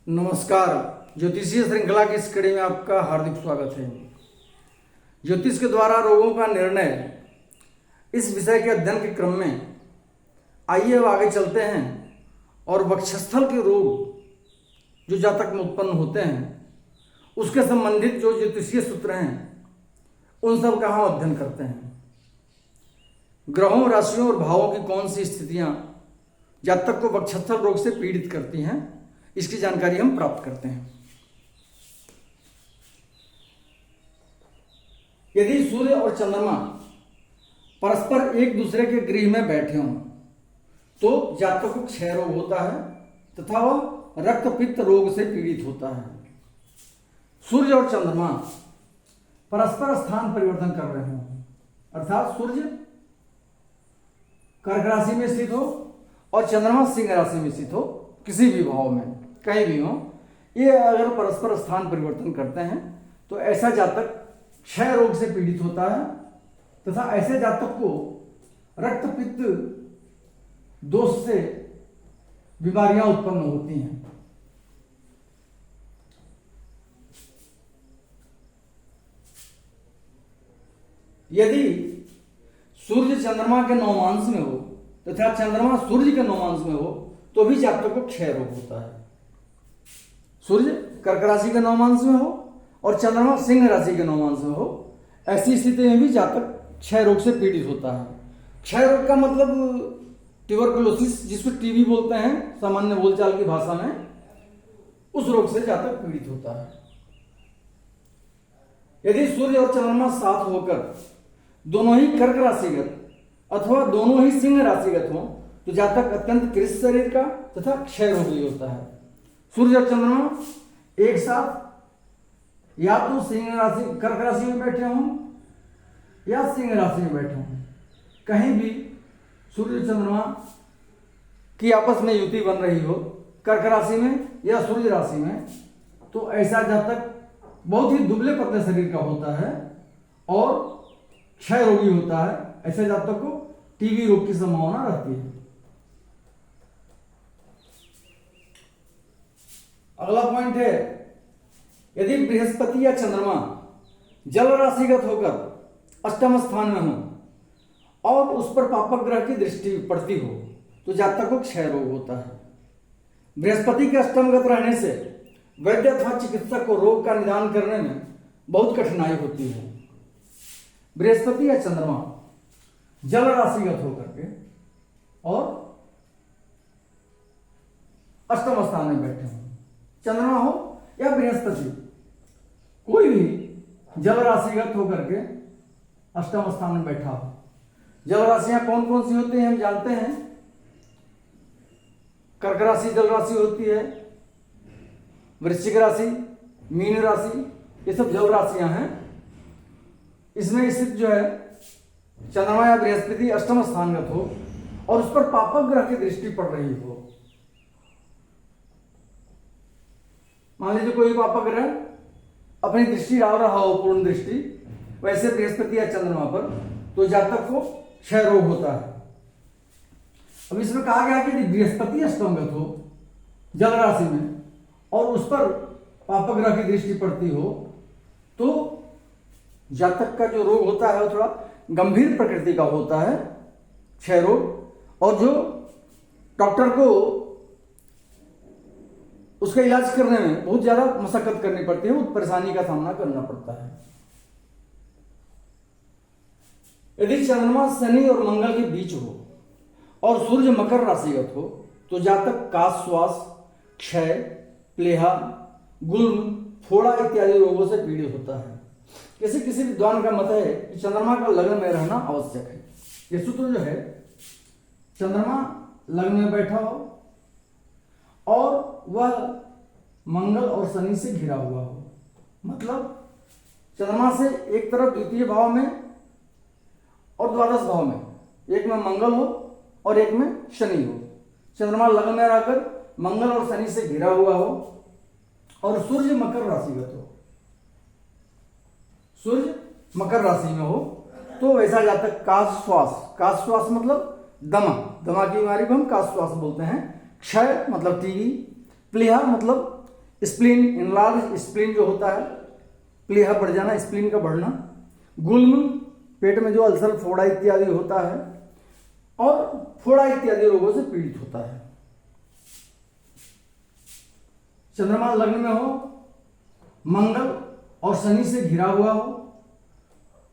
नमस्कार। ज्योतिषीय श्रृंखला की इस कड़ी में आपका हार्दिक स्वागत है। ज्योतिष के द्वारा रोगों का निर्णय, इस विषय के अध्ययन के क्रम में आइए अब आगे चलते हैं और वक्षस्थल के रोग जो जातक में उत्पन्न होते हैं उसके संबंधित जो ज्योतिषीय सूत्र हैं उन सब का हम अध्ययन करते हैं। ग्रहों, राशियों और भावों की कौन सी स्थितियां जातक को वक्षस्थल रोग से पीड़ित करती हैं, इसकी जानकारी हम प्राप्त करते हैं। यदि सूर्य और चंद्रमा परस्पर एक दूसरे के गृह में बैठे हों तो जातक को क्षय रोग होता है तथा वह रक्त पित्त रोग से पीड़ित होता है। सूर्य और चंद्रमा परस्पर स्थान परिवर्तन कर रहे हों, अर्थात सूर्य कर्क राशि में स्थित हो और चंद्रमा सिंह राशि में स्थित हो, किसी भी भाव में कहीं भी हो, ये अगर परस्पर स्थान परिवर्तन करते हैं तो ऐसा जातक क्षय रोग से पीड़ित होता है तथा ऐसे जातक को रक्त पित्त दोष से बीमारियां उत्पन्न होती हैं। यदि सूर्य चंद्रमा के नौमांश में हो तथा चंद्रमा सूर्य के नौमांश में हो तो भी जातक को क्षय रोग होता है। सूर्य कर्क राशि के नौमांश में हो और चंद्रमा सिंह राशि के नौमांश में हो, ऐसी स्थिति में भी जातक क्षय रोग से पीड़ित होता है। क्षय रोग का मतलब ट्यूबरकुलोसिस, जिसको टीबी बोलते हैं सामान्य बोलचाल की भाषा में, उस रोग से जातक पीड़ित होता है। यदि सूर्य और चंद्रमा साथ होकर दोनों ही कर्क राशिगत अथवा दोनों ही सिंह राशिगत हो तो जातक अत्यंत कृश शरीर का तथा क्षय रोगी होता है। सूर्य और चंद्रमा एक साथ या तो सिंह राशि कर्क राशि में बैठे हों या सिंह राशि में बैठे हों, कहीं भी सूर्य चंद्रमा की आपस में युति बन रही हो कर्क राशि में या सूर्य राशि में, तो ऐसा जातक बहुत ही दुबले पतले शरीर का होता है और क्षय रोगी होता है। ऐसे जातक को टीबी रोग की संभावना रहती है। अगला पॉइंट है, यदि बृहस्पति या चंद्रमा जल राशिगत होकर अष्टम स्थान में हो और उस पर पापक ग्रह की दृष्टि पड़ती हो तो जातक को क्षय रोग होता है। बृहस्पति के अष्टमगत रहने से वैद्य अथवा चिकित्सक को रोग का निदान करने में बहुत कठिनाई होती है। बृहस्पति या चंद्रमा जल राशिगत होकर के और अष्टम स्थान में बैठे हों, चंद्रमा हो या बृहस्पति, कोई भी जल राशिगत होकर के अष्टम स्थान में बैठा हो। जल राशियां कौन कौन सी होती हैं हम जानते हैं। कर्क राशि जल राशि होती है, वृश्चिक राशि, मीन राशि, ये सब जल राशियां हैं। इसमें स्थित जो है चंद्रमा या बृहस्पति अष्टम स्थानगत हो और उस पर पापक ग्रह की दृष्टि पड़ रही हो। मान लीजिए कोई पापक ग्रह अपनी दृष्टि डाल रहा हो, पूर्ण दृष्टि, वैसे बृहस्पति या चंद्रमा पर, तो जातक को क्षय रोग होता है। अब इसमें कहा गया कि यदि बृहस्पति अष्टमगत हो जल राशि में और उस पर पापक ग्रह की दृष्टि पड़ती हो तो जातक का जो रोग होता है वो थोड़ा गंभीर प्रकृति का होता है, क्षय रोग, और जो डॉक्टर को उसका इलाज करने में बहुत ज्यादा मशक्कत करनी पड़ती है, उस परेशानी का सामना करना पड़ता है। यदि चंद्रमा शनि और मंगल के बीच हो और सूर्य मकर राशिगत हो तो जातक काश, श्वास, क्षय, प्लेहा, गुल्म, फोड़ा इत्यादि रोगों से पीड़ित होता है। किसी विद्वान का मत है कि चंद्रमा का लग्न में रहना आवश्यक है। यह सूत्र जो है, चंद्रमा लग्न में बैठा हो और वह मंगल और शनि से घिरा हुआ हो, मतलब चंद्रमा से एक तरफ द्वितीय भाव में और द्वादश भाव में, एक में मंगल हो और एक में शनि हो। चंद्रमा लग्न में रहकर मंगल और शनि से घिरा हुआ हो और सूर्य मकर राशिगत हो, सूर्य मकर राशि में हो तो वैसा जातक काश श्वास मतलब दमा की बीमारी को हम काश श्वास बोलते हैं। क्षय मतलब टीबी, प्लेहा मतलब स्प्लीन, इनलार्ज स्प्लीन जो होता है, प्लीहा बढ़ जाना, स्प्लीन का बढ़ना। गुल्म, पेट में जो अल्सर, फोड़ा इत्यादि होता है और फोड़ा इत्यादि रोगों से पीड़ित होता है। चंद्रमा लग्न में हो, मंगल और शनि से घिरा हुआ हो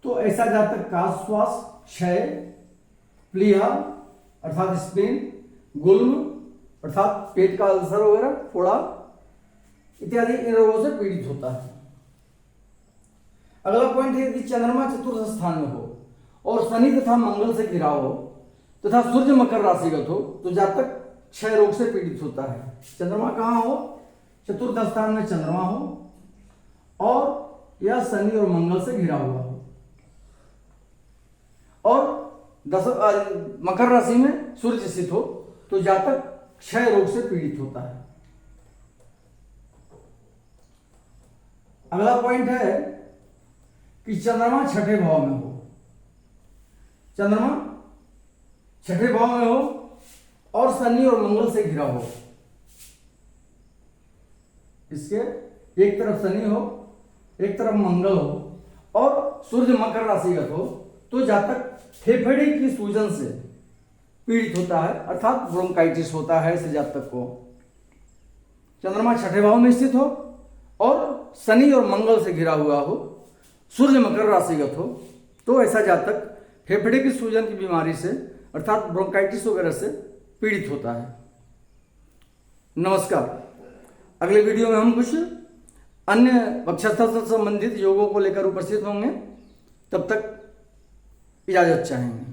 तो ऐसा जातक काश, श्वास, क्षय, प्लीहा अर्थात स्प्लीन, गुल्म अर्थात पेट का अल्सर वगैरह, फोड़ा इत्यादि इन रोगों से पीड़ित होता है। अगला पॉइंट है, यदि चंद्रमा चतुर्थ स्थान में हो और शनि तथा मंगल से घिरा हो तथा सूर्य मकर राशिगत हो तो जातक क्षय रोग से पीड़ित होता है। चंद्रमा कहां हो? चतुर्थ स्थान में चंद्रमा हो और यह शनि और मंगल से घिरा हुआ हो और मकर राशि में सूर्य स्थित हो तो जातक क्षय रोग से पीड़ित होता है। अगला पॉइंट है कि चंद्रमा छठे भाव में हो। चंद्रमा छठे भाव में हो और शनि और मंगल से घिरा हो। इसके एक तरफ शनि हो, एक तरफ मंगल हो और सूर्य मकर राशिगत हो तो जातक फेफड़े की सूजन से पीड़ित होता है अर्थात ब्रोंकाइटिस होता है इस जातक को। चंद्रमा छठे भाव में स्थित हो और शनि और मंगल से घिरा हुआ हो, सूर्य मकर राशिगत हो तो ऐसा जातक फेफड़े की सूजन की बीमारी से अर्थात ब्रोंकाइटिस वगैरह से पीड़ित होता है। नमस्कार। अगले वीडियो में हम कुछ अन्य वक्षस्थल से संबंधित योगों को लेकर उपस्थित होंगे। तब तक इजाजत चाहेंगे।